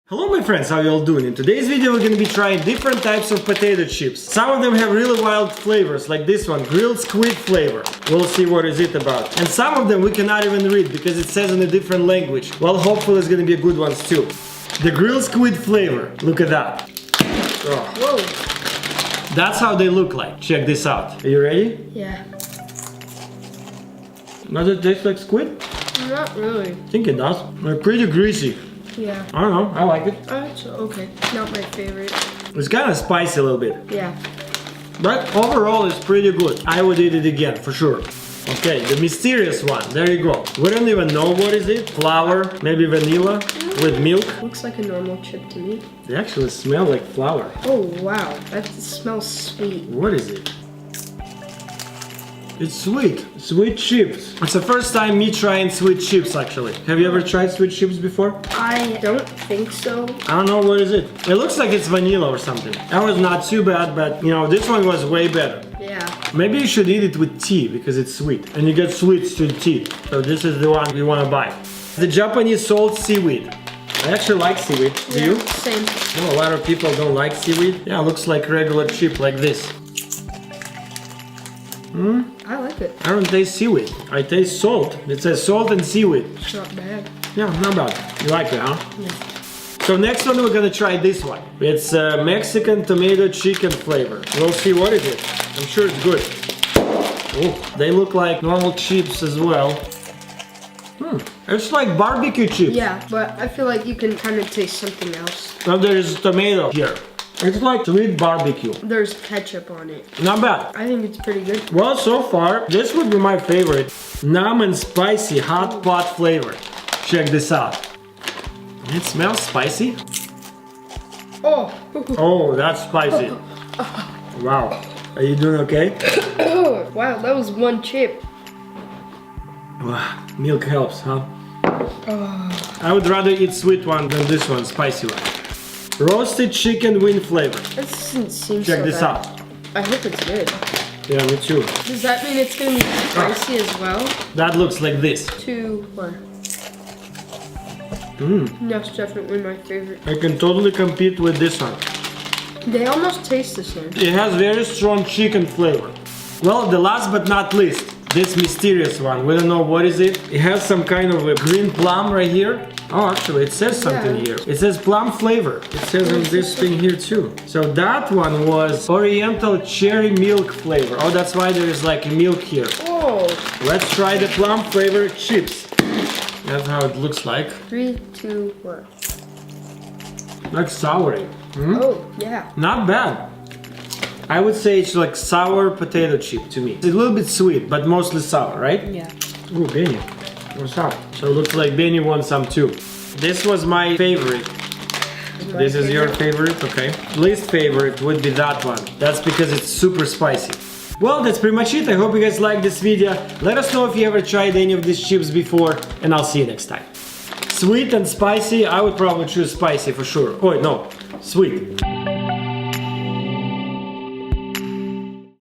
Hello my friends, how you all doing? In today's video we're going to be trying different types of potato chips. Some of them have really wild flavors, like this one, grilled squid flavor. We'll see what is it about. And some of them we cannot even read because it says in a different language. Well, hopefully it's going to be a good ones too. The grilled squid flavor, look at that. Oh. Whoa. That's how they look like. Check this out. Are you ready? Yeah. Does it taste like squid? Not really. I think it does. They're pretty greasy. Yeah. I don't know, I like it. It's okay. Not my favorite. It's kind of spicy a little bit. Yeah. But overall it's pretty good. I would eat it again, for sure. Okay, the mysterious one, there you go. We don't even know what is it. Flour, maybe vanilla with milk. Looks like a normal chip to me. They actually smell like flour. Oh wow, that smells sweet. What is it? It's sweet. Sweet chips. It's the first time me trying sweet chips actually. Have you ever tried sweet chips before? I don't think so. I don't know, what is it? It looks like it's vanilla or something. That was not too bad, but you know, this one was way better. Yeah. Maybe you should eat it with tea because it's sweet. And you get sweets to tea. So this is the one we want to buy. The Japanese salt seaweed. I actually like seaweed. Do you? Same. No, a lot of people don't like seaweed. Yeah, it looks like regular chip like this. I like it. I don't taste seaweed. I taste salt. It says salt and seaweed. It's not bad. Yeah, not bad. You like it, huh? Yeah. So next one we're gonna try this one. It's Mexican tomato chicken flavor. We'll see what is it. I'm sure it's good. Oh, they look like normal chips as well. It's like barbecue chips. Yeah, but I feel like you can kind of taste something else. Now there's tomato here. It's like sweet barbecue. There's ketchup on it. Not bad. I think it's pretty good. Well, so far, this would be my favorite. Numb and spicy hot pot flavor. Check this out. It smells spicy. Oh. Oh, that's spicy. Wow. Are you doing okay? Wow, that was one chip. Wow. Milk helps, huh? I would rather eat sweet one than this one, spicy one. Roasted chicken wing flavor. That doesn't seem Check so this bad. out. I hope it's good. Yeah, me too. Does that mean it's gonna be spicy as well? That looks like this. 2, 1. That's definitely my favorite. I can totally compete with this one. They almost taste the same. It has very strong chicken flavor. Well, the last but not least, this mysterious one. We don't know what is it. It has some kind of a green plum right here. Oh, actually, it says something here. It says plum flavor. It says on this thing here too. So that one was Oriental cherry milk flavor. Oh, that's why there is like milk here. Oh. Let's try the plum flavor chips. That's how it looks like. 3, 2, 1. Like soury. Oh, yeah. Not bad. I would say it's like sour potato chip to me. It's a little bit sweet, but mostly sour, right? Yeah. Ooh, Benny. What's up? So it looks like Benny wants some too. This was my favorite. This is your favorite? Okay. Least favorite would be that one. That's because it's super spicy. Well, that's pretty much it. I hope you guys liked this video. Let us know if you ever tried any of these chips before, and I'll see you next time. Sweet and spicy, I would probably choose spicy for sure. Oh, no, sweet.